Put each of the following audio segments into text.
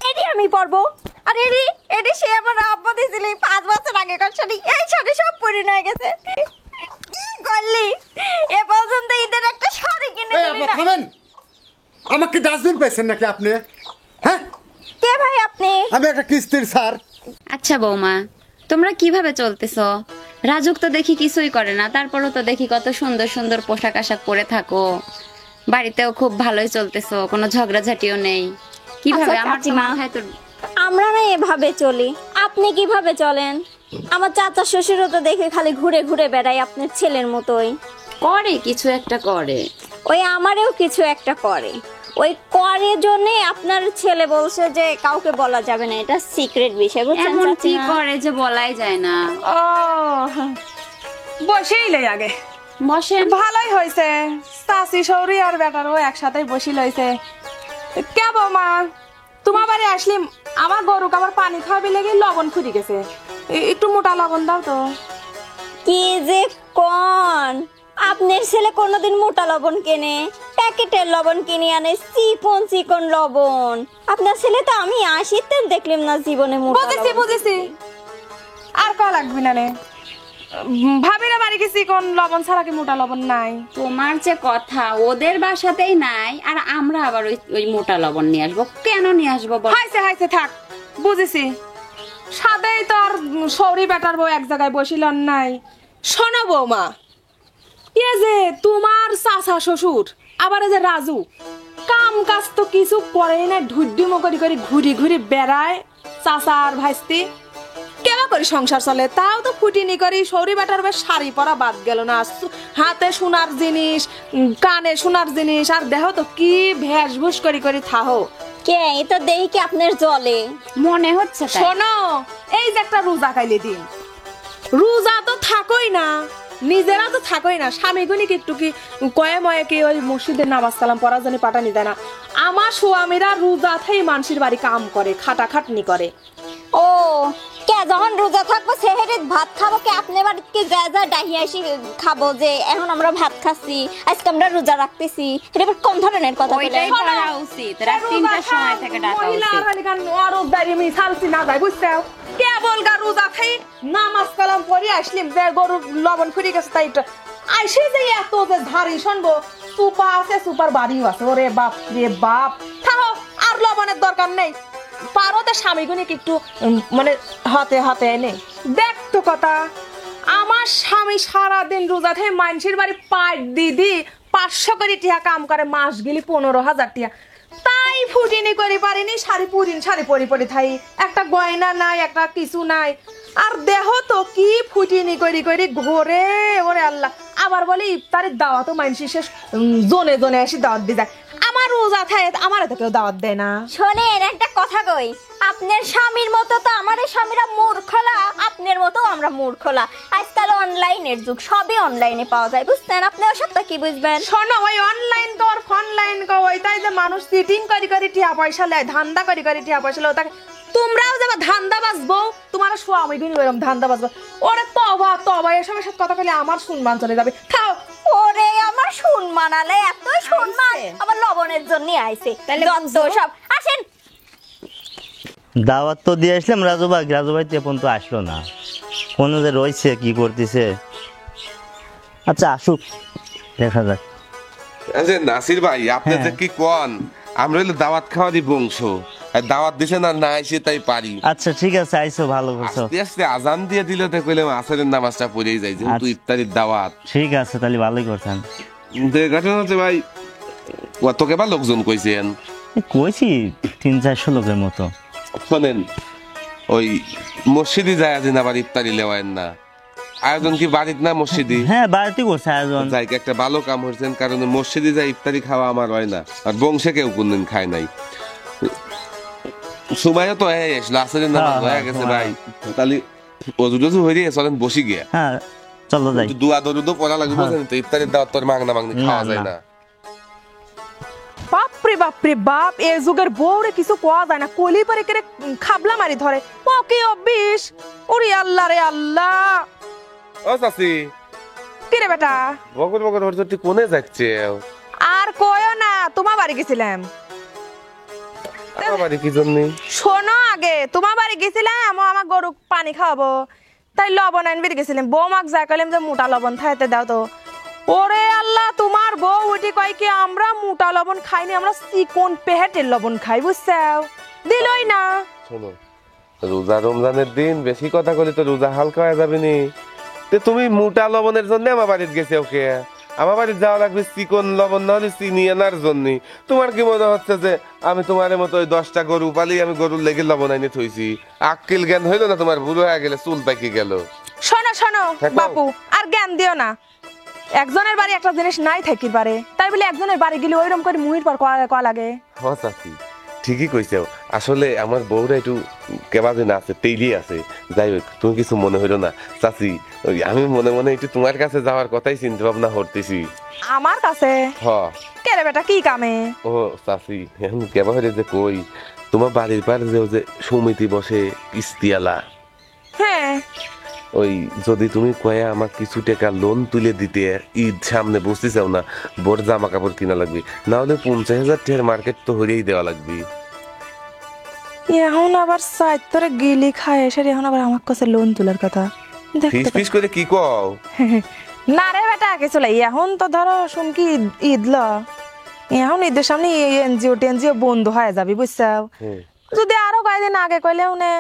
এডি আমি পরবো। আর এডি এডি সে আমার আব্বা দিছিল 5 বছর আগে কার শাড়ি, এই শাড়ি সব পরে হয়ে গেছে। কি করলি এ পর্যন্ত ঈদের একটা শাড়ি কিনে দিলি না। থামেন, আমাকে ডাস্টবিন পেয়েছেন নাকি আপনি? হ্যাঁ, কে ভাই আপনি? আমি একটা কিস্তির স্যার। আচ্ছা বৌমা, তোমরা কিভাবে চলতেছো? রাজুক তো দেখি কিছুই করে না, তারপরও তো দেখি কত সুন্দর সুন্দর পোশাক আশাক পরে থাকো, বাড়িতেও খুব ভালোই চলতেছো, কোনো ঝগড়াঝাটিও নেই। কিভাবে? আচ্ছা, আমার তো কাকিমা, মনে হয় তোর আমরা না এভাবে চলি, আপনি কিভাবে চলেন? আমার চাচা শ্বশুরও তো দেখে খালি ঘুরে ঘুরে বেড়ায় আপনার ছেলের মতোই। করে, কিছু একটা করে। ওই আমারও কিছু একটা করে, ওই করে জন্যই আপনার ছেলে বলছে যে কাউকে বলা যাবে না, এটা সিক্রেট বিষয়, বুঝছেন এমন কি চাচিমা? করে যে বলাই যায় না। ও বসেই লই আগে। বসেন। ভালোই হয়েছে, চাচি সৌরি আর বেটারও একসাথে বসি লইছে। কে বৌমা, তোমার বাড়ি আসলি আমার গরুকে আবার পানি খাওয়াবি লেগে লবণ ফুরি গেছে, একটু মোটা লবণ দাও তো। কি যে কোন, আপনার ছেলে কোনোদিন মোটা লবণ কেনে? প্যাকেটের লবণ কিনে আনে, চিকন চিকন লবণ। আপনার ছেলে তো আমি আসিতে দেখলাম না জীবনে মোটা বুঝেছি লবণ। বুঝেছি, আর ক লাগবি না রে। ভাবিরা বাড়ি গেছি, কোন লবণ ছাড়া কি মোটা লবণ নাই? তোমার যে কথা, ওদের বাসাতেই নাই, আর আমরা আবার ওই ওই মোটা লবণ নিয়ে আসবো? কেন নিয়ে আসবো বল? হাইছে হাইছে থাক, বুঝেছি। সাদেই তো আর সৌরি বেটার বউ এক জায়গায় বসিল নাই। শোনো বৌমা, এ যে তোমার চাচা শ্বশুর আবার এই যে রাজু, কাম কাজ তো কিছু করেই না, ঢুড্ডিমো করি করে ঘুরি ঘুরি বেড়ায়। চাচা আর ভাইস্তি কেবা করে সংসার চলে, তাও তো ফুটিনি করি। সৌরি বেটার বেশ শাড়ি পরা বাদ গেল না, হাতে সোনার জিনিস, কানে সোনার জিনিস, আর দেহ তো কি ভেষভুষ করি করে থাহো। কে এটা দেখি কি আপনার জলে? মনে হচ্ছে তাই। শোনো, এই যে একটা রোজা খাইলে দিন, রোজা তো থাকোই না, নিজেরা তো থাকোই না, স্বামী গুনি কি একটু কি কয়ে ময়ে কি ওই মসজিদের নামাজ কালাম পড়ার জন্য পাঠানি দেয় না? আমার স্বামীরা রোজা থাই মানুষের বাড়ি কাম করে, খাটাখাটনি করে। ও কে যখন রোজা থাকবো সেহেরে ভাত খাবো, কে আপনি বাড়িতে যা যা ডাহি আসি খাবো যে এখন আমরা ভাত খাচ্ছি, আজকে আমরা রোজা রাখতেছি? এটা আবার কোন ধরনের কথা বলে? ওইটাই করা উচিত, রাত 3টার সময় থেকে ডাকা উচিত। কেবল গা রোজা খাই নামাজ কালাম পড়ি আসলিম যে গরু লবণ ফুরি গেছে, তাই আইসে যে এত যে ধারি শুনবো, সুপা আছে, সুপার বাড়িও আছে। ওরে বাপ রে বাপ, থাকো, আর লবণের দরকার নেই। পারো তো স্বামী গুনি একটু মানে হাতে হাতে এনে দেখ তো কথা। আমার স্বামী সারাদিন রোজা থেকে মানুষের বাড়ি পাট দিদি 500 করে টিয়া কাম করে, মাস গেলি 15,000 টিয়া, তাই ফুটিনি করে পারিনি। শাড়ি পরি পরি থাই, একটা গয়না নাই, একটা কিছু নাই। আর দেহ তো কি ফুটিনি করি করি ঘরে, ওরে আল্লাহ। আবার বলে ইফতারের দাওয়াত মানুষের শেষ জনে জনে এসে দাওয়াত দিয়ে যায়। আমার রোজা থাকে, আমার তো কেউ দাওয়াত দেয় না। শোনেন একটা কথা কই, আপনার স্বামীর মতো তো আমাদের স্বামীরা মূর্খলা, আপনার মতো আমরা মূর্খলা। আজকাল অনলাইনের যুগ, সবই অনলাইনে পাওয়া যায়, বুঝছেন? আপনি ওসবটা কি বুঝবেন? শোনো, ওই অনলাইন কর ফনলাইন কর, ওইটাই যে মানুষ চিটিং করি করি টিয়া পয়সা লেয়, ধান্দা করি করি টিয়া পয়সা লেয়। তাকে তোমরাও যাবা ধান্দা বাজবো, তোমার স্বামী গুনি ওরকম ধান্দা বাজবো। ওরে তবা তবা, এসবের সাথে কথা বলে আমার সম্মান চলে যাবে। খাও। ওরে আমার সম্মান আলে, এত সম্মান আমার লবণের জন্য আইছে। তাহলে যত সব আসেন। দাওয়াত তো দিয়ে আসলাম, রাজু ভাই তো এখন তো আসলো না, কোনো যে রয়েছে কি করতেছে। আচ্ছা আসুক, দেখা যাক। আচ্ছা নাসির ভাই, আপনি যে কি কোন, আমরা হইলে দাওয়াত খাওয়ারই বংশ, আর দাওয়াত দিছে না না আইসে তাই পারি। আচ্ছা ঠিক আছে, আইসো, ভালো করছো। আস্তে আস্তে আজান দিয়ে দিলে তো কইলাম আসরের নামাজটা পড়েই যায়, যেহেতু ইফতারির দাওয়াত। ঠিক আছে, তাহলে ভালোই করছেন। ঘটনা হচ্ছে ভাই, তোকে বা লোকজন কইছেন? কইছি 300-400 লোকের মতো। শোনেন, ওই মসজিদে যায় আজ আবার ইফতারি লেওয়ায়েন না। আয়োজন কি বাড়িতে না মসজিদে? হ্যাঁ, বাড়িতে করছে আয়োজন। যাই, একটা ভালো কাম হয়েছেন, কারণ মসজিদে যায় ইফতারি খাওয়া আমার হয় না, আর বংশে কেউ কোনদিন খায় নাই। সময়ও তো হয়ে আসলো, আসরের নামাজ হয়ে গেছে ভাই, তাহলে অজু টজু হয়ে গিয়ে চলেন বসি গিয়া। হ্যাঁ চলো যাই। দুয়া দরুদও পড়া লাগবে, বুঝলেন তো? ইফতারির দাওয়াত তোর মাগনা মাগনি খাওয়া যায় না। বাপরে বাপরে বাপ, এই যুগের বউরে কিছু কোয়া যায় না, কলি পারে করে খাবলা মারি ধরে। ও কি অবিশ, ওরে আল্লাহ রে আল্লাহ। ও চাচি, কি রে বেটা? বকর বকর হচ্ছে, তুই কোনে যাচ্ছে? আর কয়ও না, তোমার বাড়ি গেছিলাম। আমার বাড়ি কি জন্য? শোনো, আগে তোমার বাড়ি গেছিলাম আমার গরু পানি খাওয়াবো, তাই লবণ আনবি গেছিলাম। বউ মাক যা কইলাম যে মোটা লবণ খাইতে দাও তো। ওরে আল্লাহ, তোমার বউ উঠি কয় কি আমরা মোটা লবণ খাইনি, আমরা চিকন পেহেটের লবণ খাই, বুঝছাও? দিলই না। শোনো, রোজা রমজানের দিন বেশি কথা কইলে তো রোজা হালকা হয়ে যাবে নি। তে তুমি মোটা লবণের জন্য আমার বাড়িতে গেছে ওকে? আমার বাড়িতে যাওয়া লাগবে চিকন লবণ না হলে চিনি আনার জন্য। তোমার কি মনে হচ্ছে যে আমি তোমার মতো ওই 10টা গরু পালি আমি গরুর লেগে লবণ আইনে থইছি? আক্কেল জ্ঞান হইলো না তোমার? ভুল হয়ে গেলে চুল পাকি গেল। শোনো শোনো থাকো। বাপু, আর জ্ঞান দিও না। একজনের বাড়ি একটা জিনিস নাই থাকির পারে, তাই বলে একজনের বাড়ি গেলে ওইরকম করে মুহির পর কয়া লাগে। হ্যাঁ চাচি, ঠিকই কইছো। আসলে আমার বউরা একটু কেবাজে না আছে, তেইলি আছে। যাই হোক, তুমি কিছু মনে হইলো না চাচি। ওই আমি মনে মনে একটু তোমার কাছে যাওয়ার কথাই চিন্তা ভাবনা করতেছি। আমার কাছে? হ। কে রে বেটা, কি কামে? ও চাচি, এখন কেবা হইলে যে কই, তোমার বাড়ির পারে যে ওই যে সমিতি বসে কিস্তিওয়ালা, হ্যাঁ, ওই যদি তুমি কয়ে আমার কিছু টাকা লোন তুলে দিতে, ঈদ সামনে বুঝতে চাও না, বোর জামা কাপড় কিনা লাগবে, না হলে 50,000 টাকার মার্কেট তো হরিয়েই দেওয়া লাগবে। এখন আবার সাইতরে গিলি খায় এসে এখন আবার আমার কাছে লোন তোলার কথা ফিস ফিস করে কি কও? না রে বেটা, কিছু লাই। এখন তো ধরো শুনকি ঈদ ল, এখন ঈদের সামনে এনজিও টেনজিও বন্ধ হয়ে যাবে, বুঝছাও? যদি আরো কয়েকদিন আগে কইলে উনি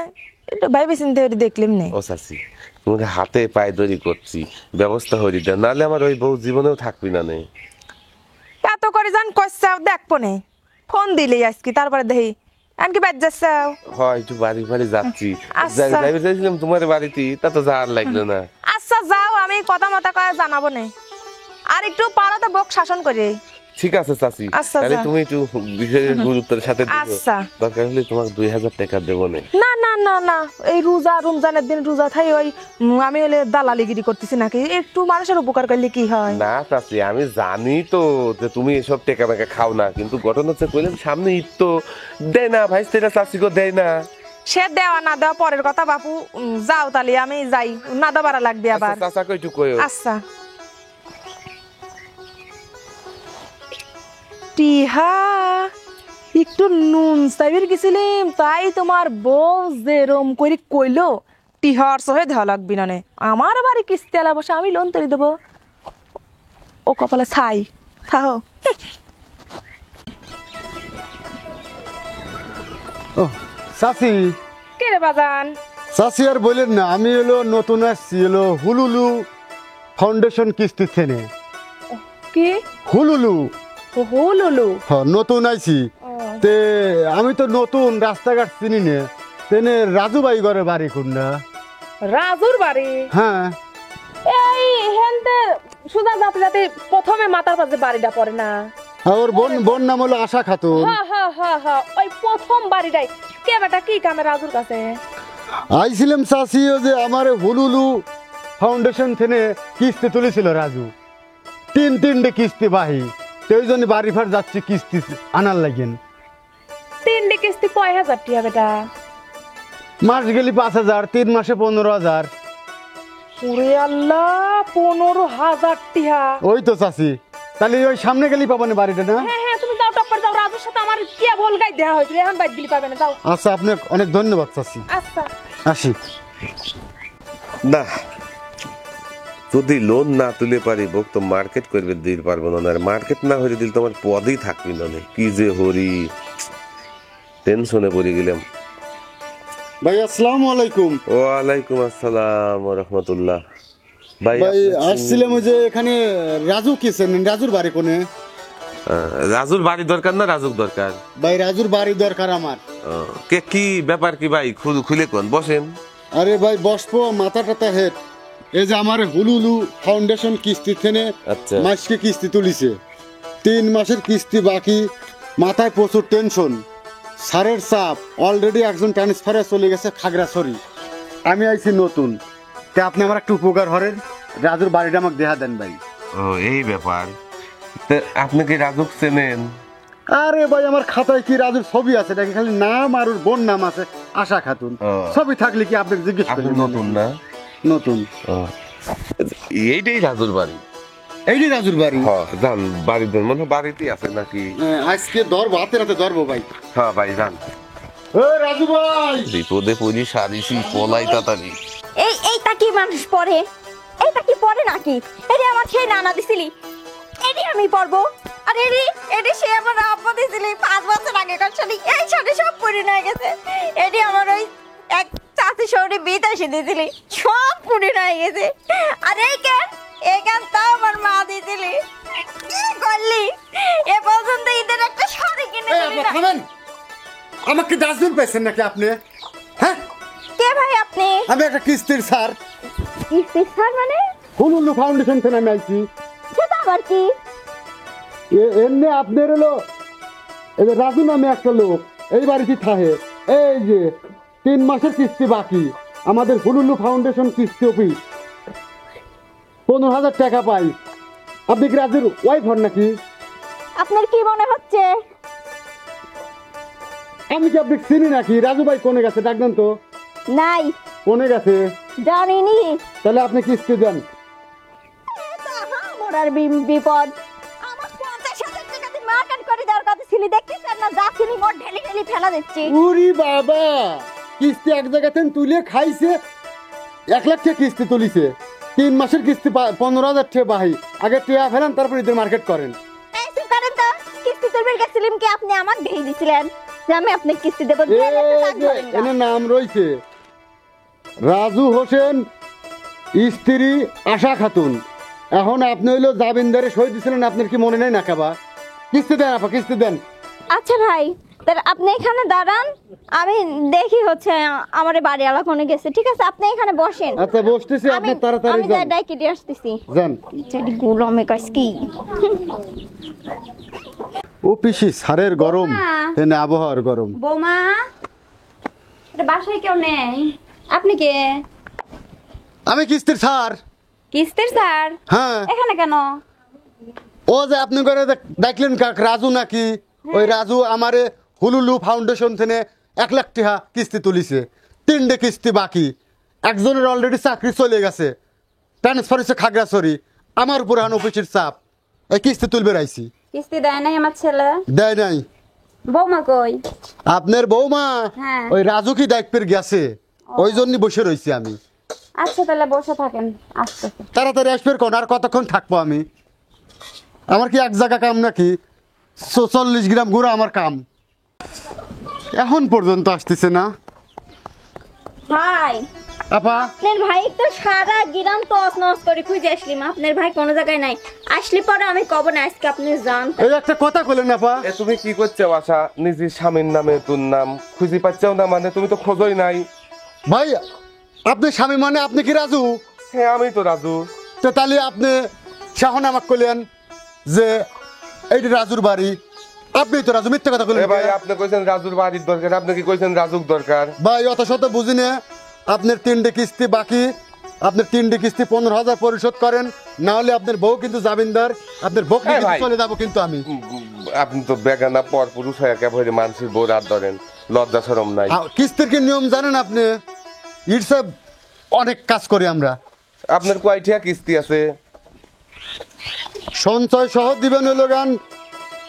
একটু ভাইবে চিন্তা করে দেখলিম নে। ও চাচি, তোমাকে হাতে পায়ে দড়ি করছি, ব্যবস্থা হয়ে দিতে, নাহলে আমার ওই বউ জীবনেও থাকবি না নে। এত করে যান কইছাও, দেখবো নে। ফোন দিলি আজকে, তারপরে দেখি এমনকি বাদ যাচ্ছাও। হয় একটু বাড়ি বাড়ি যাচ্ছি, আচ্ছা। যাইবে চাইছিলাম তোমার বাড়িতে, তা তো যাওয়ার লাগলো না। আচ্ছা যাও, আমি কথা মতো কয়ে জানাবো নে। আর একটু পারো তো বক শাসন করে। ঠিক আছে চাচি, আচ্ছা, তাহলে যা। তুমি একটু বিষয়ের গুরুত্বের সাথে দিও। আচ্ছা। দরকার হলে তোমাকে 2000 টাকা দেবো না। না না না না, এই রোজা রমজানের দিন রোজা থাই ওই আমি হলে দালালিগিরি করতেছি নাকি? একটু মানুষের উপকার করলে কি হয়? না চাচি, আমি জানি তো যে তুমি এসব টেকা মেকা খাও না, কিন্তু ঘটনা হচ্ছে কইলাম সামনে ঈদ তো, দেয় না ভাই, সেটা চাচি গো দেয় না। সে দেওয়া না দেওয়া পরের কথা বাপু। যাও তাহলে, আমি যাই, না দেওয়া লাগবে আবার। চাচা কই একটু কইও। আচ্ছা। টিহা একটু নুন চাইবির গেছিলাম, তাই তোমার বউ যেরম করে কইলো টিহার সহে দেওয়া লাগবি না নে। আমার বাড়ি কিস্তি আলা বসে আমি লোন তৈরি দেবো, ও কপালে ছাই থাও। ও চাচি, কে রে বাজান? চাচি আর বললেন না, আমি হলো নতুন আসছি, হলো হুলুলু ফাউন্ডেশন কিস্তি থেনে। কি হুলুলু হলুলু? নতুন আইছি। তে আমি তো নতুন, রাস্তাঘাট চিনি না। তেনে রাজু ভাই ঘরে বাড়ি কোনটা? রাজুর বাড়ি? হ্যাঁ। এই হেনতে সুজা যাতে যাতে প্রথমে মাথার কাছে বাড়িটা পড়ে না? ওর বোন নাম হলো আশা খাতুন। হ্যাঁ হ্যাঁ হ্যাঁ হ্যাঁ, ওই প্রথম বাড়িটাই। কে বেটা, কি কামে রাজুর কাছে? আইছিলাম চাচি, ও যে আমার হুলুলু ফাউন্ডেশন থেকে কিস্তি তুলেছিল রাজু, তিনটে কিস্তি বাহি, সেই জন্য বাড়ি ফার যাচ্ছি কিস্তি আনার লাগেন। 3 কিস্তি কয় হাজার টিয়া বেটা? মাস গেলি 5,000, 3 মাসে 15,000। ওরে আল্লাহ, 15,000 টিয়া! ওই তো চাচি, তাহলে ওই সামনে গেলি পাবো না বাড়িটা না? হ্যাঁ হ্যাঁ, তুমি যাও টপ্পর যাও, রাজুর সাথে আমার কে বল গাই দেয়া হয়েছিল, এখন বাইক গেলি পাবে না, যাও। আচ্ছা, আপনাকে অনেক ধন্যবাদ চাচি, আচ্ছা। আসি। না, যদি লোন না তুলে পারি বক তো মার্কেট করবে দিতে পারবো না, আর মার্কেট না হয়ে দিল তোমার পদই থাকবি না। কি যে হরি, টেনশনে পড়ে গেলাম। ভাই আসসালামু আলাইকুম। ওয়ালাইকুম আসসালাম ওয়া রাহমাতুল্লাহ। ভাই ভাই আসছিলাম ওই যে এখানে রাজু কিছেন, রাজুর বাড়ি কোনে? রাজুর বাড়ি দরকার না রাজুক দরকার? ভাই রাজুর বাড়ি দরকার আমার। কে কি ব্যাপার কি ভাই, খুলে কোন বসেন। আরে ভাই বসবো, মাথা টাথা হেড। এই যে আমার হুলুলু ফাউন্ডেশন কিস্তি থেকে আচ্ছা। মাসকে কিস্তি তুলিছে, 3 মাসের কিস্তি বাকি, মাথায় প্রচুর টেনশন, সারের চাপ। অলরেডি একজন ট্রান্সফারে চলে গেছে খাগড়াছড়ি, আমি আইছি নতুন। তা আপনি আমার একটু উপকার করেন, রাজুর বাড়িটা আমাকে দেখা দেন ভাই। ও এই ব্যাপার, তা আপনি কি রাজুক চেনেন? আরে ভাই আমার খাতায় কি রাজুর ছবি আছে নাকি? খালি নাম আর ওর বোন নাম আছে আশা খাতুন। ছবি থাকলে কি আপনাকে জিজ্ঞেস আপনি করেন? নতুন না? নতুন। এইটাই রাজুর বাড়ি। এই যে রাজুর বাড়ি। হ্যাঁ যান বাড়ির জন্য মনে হয় বাড়িতেই আছে নাকি। আজকে ধরবো, হাতে হাতে ধরবো ভাই। হ্যাঁ ভাই যান। রাজু ভাই, বিপদে পড়ি সারিসি পলাই তাড়াতাড়ি। এইটা কি মানুষ পরে? এইটা কি পরে নাকি? এটি আমার সেই নানা দিছিলি, এটি আমি পরবো। আর এটি সে আমার আব্বা দিছিলি 5 বছর আগে কার শাড়ি। এই শাড়ি সব পরে নিয়ে গেছে। এটি আমার ওই এক চাচি শহরে বিদেশে দিছিলি, সব পরে নিয়ে গেছে। আর এই কেন তাও আমার মা দিছিলি। কি করলি? এ পর্যন্ত ঈদের একটা শাড়ি কিনে দিলি না। থামেন, আমাকে ডাস্টবিন পেয়েছেন নাকি আপনি? হ্যাঁ, কে ভাই আপনি? আমি একটা কিস্তির স্যার, স্যার মানে? হুলুলু ফাউন্ডেশন থেকে আমি আইছি। সেটা আবার কি? এমনি আপনার হলো এই যে রাজু নামে একটা লোক এই বাড়িতে থাকে। এই যে 3 মাসের কিস্তি বাকি, আমাদের হুলুলু ফাউন্ডেশন কিস্তি অফিস 15,000 টাকা পাই। আপনি কি রাজুর ওয়াইফ হন নাকি? আপনার কি মনে হচ্ছে? আমি কি আপনি চিনি নাকি? রাজু ভাই কোনে গেছে, ডাকবেন তো। নাই, কোনে গেছে? জানিনি। তাহলে আপনি কিস্তি দেন। আমার আর বিপদ। আমার 50,000 টাকা দিয়ে মার্কেট করে দেওয়ার কথা ছিল, দেখতেছেন না? যাচ্ছিলি মোট ঢেলি ঢেলি ফেলা দিচ্ছি। উরি বাবা, কিস্তি এক জায়গা থেকে তুলে খাইছে, 1 লাখ টাকা কিস্তি তুলিছে। 3 মাসের কিস্তি 15,000 টাকা বাহি। আগে টাকা ফেলান, তারপর ঈদের মার্কেট করেন। এই চুপ করেন তো। কিস্তি তুলবেন গেছিলাম কি আপনি আমাকে দিয়ে দিছিলেন যে আমি আপনাকে কিস্তি দেবো? এনে নাম রয়েছে রাজু হোসেন, স্ত্রী আশা খাতুন। এখন আপনি হইলো জামিনদারে সই দিছিলেন, আপনার কি মনে নেই না কাবা? কিস্তি দেন আপা, কিস্তি দেন। আচ্ছা ভাই, তাহলে আপনি এখানে দাঁড়ান, আমি দেখি হচ্ছে আমার বাড়ি আলা কোনে গেছে। ঠিক আছে, আপনি এখানে বসেন। আচ্ছা বসতেছি, আপনি তাড়াতাড়ি আমি যান। ডাইকে দিয়ে আসতেছি। যান। চেডি গোলামে কাজ কি? ও পিসি, সারের গরম, এনে আবহাওয়ার গরম। বৌমা, এটা বাসায় কেউ নেই, আপনি কে? আমি কিস্তির স্যার। কিস্তির স্যার? হ্যাঁ, এখানে কেন? ও যে আপনি করে দেখলেন কাক রাজু নাকি, ওই রাজু আমারে হুলুলু ফাউন্ডেশন থেকে 1 লাখ টাকা কিস্তি তুলিছে। 3টে কিস্তি বাকি। একজনের অলরেডি চাকরি চলে গেছে, ট্রান্সফার হয়েছে খাগড়াছড়ি। আমার উপর এখন অফিসের চাপ, এই কিস্তি তুলবে রাইছি। কিস্তি দেয় নাই আমার ছেলে? দেয় নাই। বৌমা কই? আপনার বৌমা হ্যাঁ। ওই রাজু কি দায়িত্বের গেছে, ওই জন্য বসে রয়েছি আমি। আচ্ছা তাহলে বসে থাকেন, আসতেছে। তাড়াতাড়ি আসবে কোন, আর কতক্ষণ থাকবো আমি? আমার কি এক জায়গা কাম নাকি? 40 গ্রাম গুঁড়ো আমার কাম, এখন পর্যন্ত আসতেছে না। ভাই, আপা, আপনার ভাই তো সারা গ্রাম তস নস করে খুঁজে আসলিম, আপনার ভাই কোনো জায়গায় নাই। আসলে পরে আমি কব না, আজকে আপনি জান। এই একটা কথা বলেন আপা। এ তুমি কি করছো আশা? নিজের স্বামীর নামে তোর নাম খুঁজে পাচ্ছাও না, মানে তুমি তো খোঁজই নাই। ভাই, আপনি স্বামী মানে আপনি কি রাজু? হ্যাঁ আমি তো রাজু। তো তাহলে আপনি শাহন আমাকে কইলেন যে এইটি রাজুর বাড়ি, আপনি তো রাজু, মিথ্যে কথা এ কইলেন। ভাই আপনি কইছেন রাজুর বাড়ির দরকার, আপনি কি কইছেন রাজুর দরকার? ভাই অত শত বুঝি না, আপনার 3টে কিস্তি বাকি, আপনার 3টে কিস্তি 15,000 পরিশোধ করেন, না হলে আপনার বউ কিন্তু জামিনদার, আপনার বউ হ্যাঁ ভাই। চলে যাবো কিন্তু আমি। আপনি তো বেগানা পর পুরুষ হয়ে একেবারে মানুষের বউ রাত ধরেন, লজ্জা শরম নাই। কিস্তির কি নিয়ম জানেন আপনি? ইটসব অনেক কাজ করি আমরা। আপনার কয়টা কিস্তি আছে? সঞ্চয় সহ দিবেন হলো গান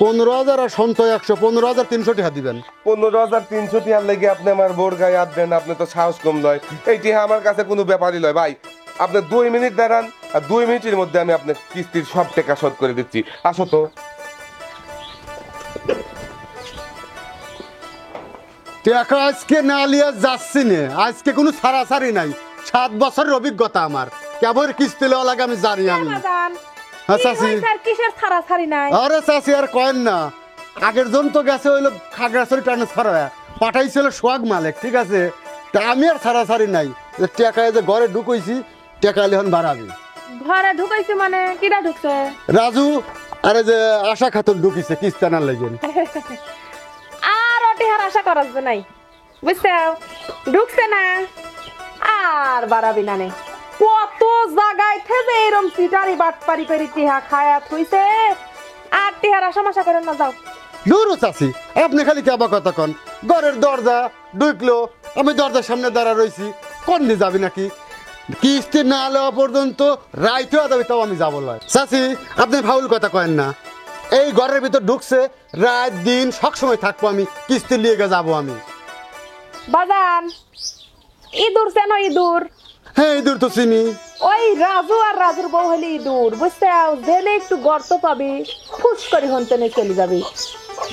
15,000, আর সঞ্চয় 100, 15,300 টাকা দিবেন। 15,300 টিয়ার লেগে আপনি আমার বোর গায়ে হাত দেন, আপনি তো সাহস কম লয়। এই টিহা আমার কাছে কোনো ব্যাপারই লয় ভাই। আপনি 2 মিনিট দাঁড়ান, আর 2 মিনিটের মধ্যে আমি আপনার কিস্তির সব টাকা শোধ করে দিচ্ছি। আসো তো। টাকা আজকে না লিয়া যাচ্ছি না, আজকে কোনো সারাসারি নাই। 7 বছরের অভিজ্ঞতা আমার, কেবল কিস্তি লওয়া লাগে আমি জানি। আমি জান হ্যাঁ চাচি। স্যার কিসের ছাড়াছাড়ি নাই? আরে চাচি আর কয়েন না, আগের জন তো গেছে হইলো খাগড়াছড়ি ট্রান্সফার হয়ে, পাঠাইছিল সোহাগ মালিক, ঠিক আছে? তা আমি আর সারাসারি নাই, টাকায় যে ঘরে ঢুকইছি, টাকা এখন বাড়াবি। ঘরে ঢুকাইছে মানে কিরা ঢুকছে? রাজু আরে যে আশা খাতুন ঢুকিছে কিস্তানার লেগেন। আর ওটিহার আশা করার জন্য নাই, বুঝছো? ঢুকছে না আর বাড়াবি না নেই। কত জায়গায় থেকে এরম সিটারি বাটপারি করে টিহা খায়া থইছে, আর টিহার আশা মাশা করেন না, যাও। দূর চাচি, আপনি খালি কেবা কথা কন। ঘরের দরজা ঢুকলো, আমি দরজার সামনে দাঁড়া রইছি, কোন নিয়ে যাবি নাকি? কিস্তি না লওয়া পর্যন্ত রাইতেও আদাবি তাও আমি যাবো লয়। চাচি আপনি ফাউল কথা কয়েন না, এই ঘরের ভিতর ঢুকছে রাত দিন সবসময় থাকবো আমি, কিস্তি লিয়ে যাবো আমি। বাজান ইঁদুর চেন ইঁদুর? হ্যাঁ ইঁদুর তো চিনি। ওই রাজু আর রাজুর বউ হলে ইঁদুর, বুঝতে জেলে একটু গর্ত পাবি, ফুস করে হনতেনে চলে যাবি।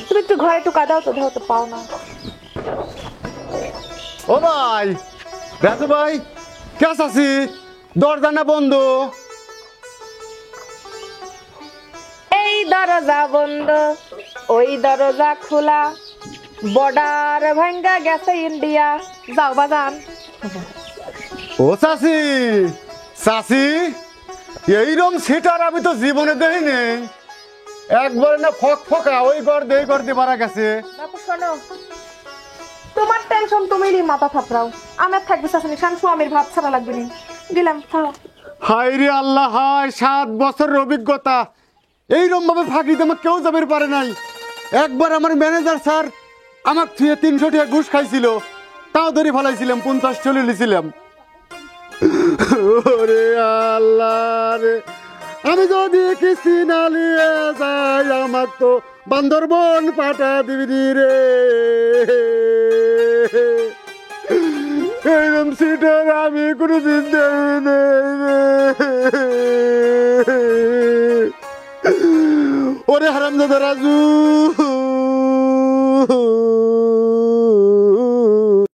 তুমি একটু ঘরে একটু কাদাও তো, দেহ তো পাও না। ও ভাই, রাজু ভাই, কে আছি? দরজা না বন্ধ? এই দরজা বন্ধ, ওই দরজা খোলা, বর্ডার ভাঙ্গা গেছে ইন্ডিয়া। যাও বাজান। ও চাচি, চাচি এইরকম সিটার আমি তো জীবনে দেখিনি। একবার না ফক ফকা ওই ঘর দিয়ে মারা গেছে। বাপু শোনো, তোমার টেনশন তুমি মাথা থাপড়াও, আমার থাকবে শাসনি শান স্বামীর ভাত ছাড়া লাগবে না। দিলাম খাও। হায় রে আল্লাহ, হায় 7 বছরের অভিজ্ঞতা, এইরকম ভাবে ফাঁকি দিয়ে আমার কেউ যাবে পারে নাই। একবার আমার ম্যানেজার স্যার আমার 300 টাকা ঘুষ খাইছিল, তাও ধরে ফেলাইছিলাম, 50 চলে নিয়েছিলাম। ওরে আল্লাহ রে, আমি যদি কিস্তি না নিয়ে যাই আমার তো বান্দরবন পাঠা দিবি রে। এইরকম সিটার আমি কোনোদিন দেখিনি রে। ওরে হারামজাদা রাজু।